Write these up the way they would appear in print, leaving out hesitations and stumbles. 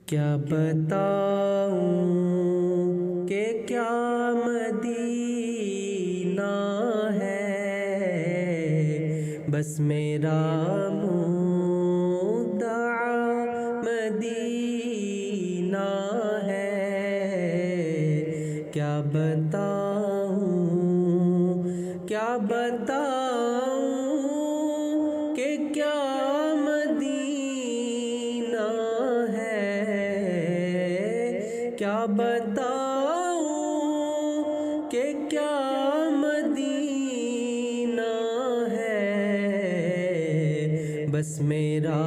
کیا بتاؤں کہ کیا مدینہ ہے، بس میرا مدعا مدینہ ہے۔ کیا بتاؤں کہ کیا مدینہ ہے، کیا بتاؤں کہ کیا مدینہ ہے، بس میرا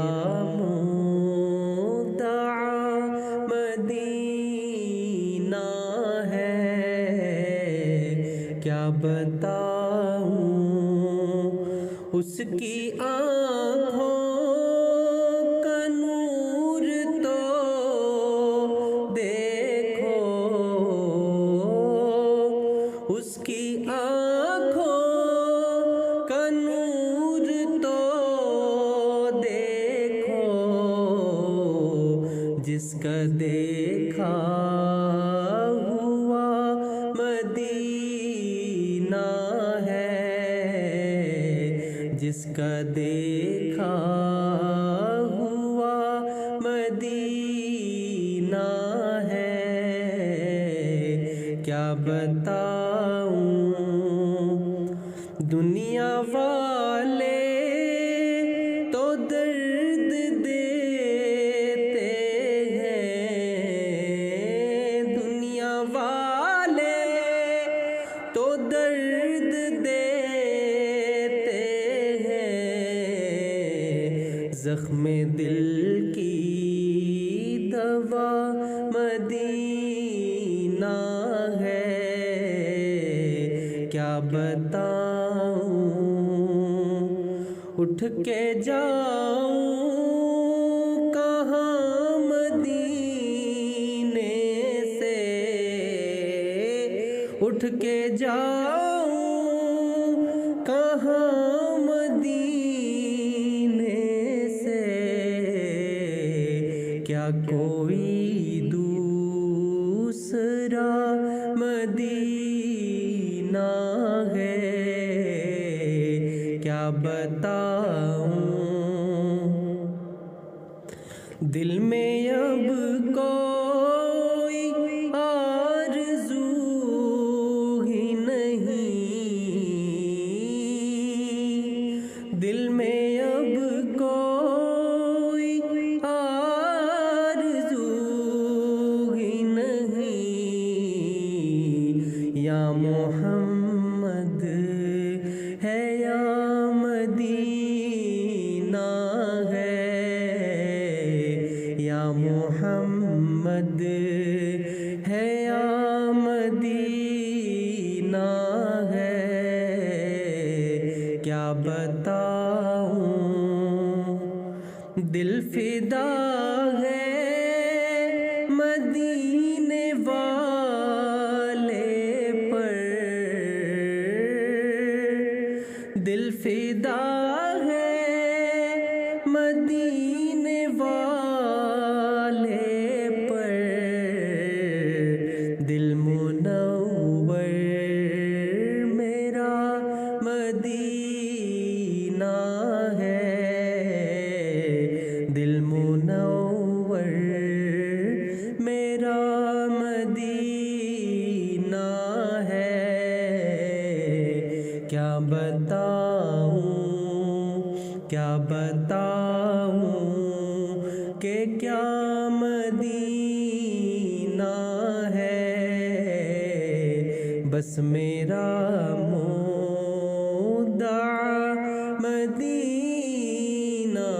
مدعا مدینہ ہے۔ کیا بتاؤں اس کی آنکھوں کا نور تو دیکھو، اس کی آنکھوں کا نور تو دیکھو، جس کا دیکھا ہوا مدینہ ہے، جس کا دیکھا ہوا مدینہ ہے۔ کیا بتاؤں دنیا والے تو درد دیتے ہیں، دنیا والے تو درد دیتے ہیں، زخم دل کی دوا مدینہ ہے۔ کیا بتاؤں اٹھ کے جاؤں کہاں مدینے سے، اٹھ کے جاؤں کہاں مدینے سے، کیا کوئی دوسرا مدینہ ہے۔ کیا بتاؤں دل میں اب کوئی آرزو ہی نہیں، دل میں اب کوئی آرزو ہی نہیں، یا محمد ہے یا مدینہ ہے، یا محمد ہے یا مدینہ ہے۔ کیا بتاؤں دل فدا ہے مدینے والے پر، دل فدا ہے مدینے والے پر، دل منور میرا مدینہ ہے، دل منور میرا مدینہ ہے۔ کیا بتاؤں کہ کیا مدینہ ہے، بس میرا مدعا مدینہ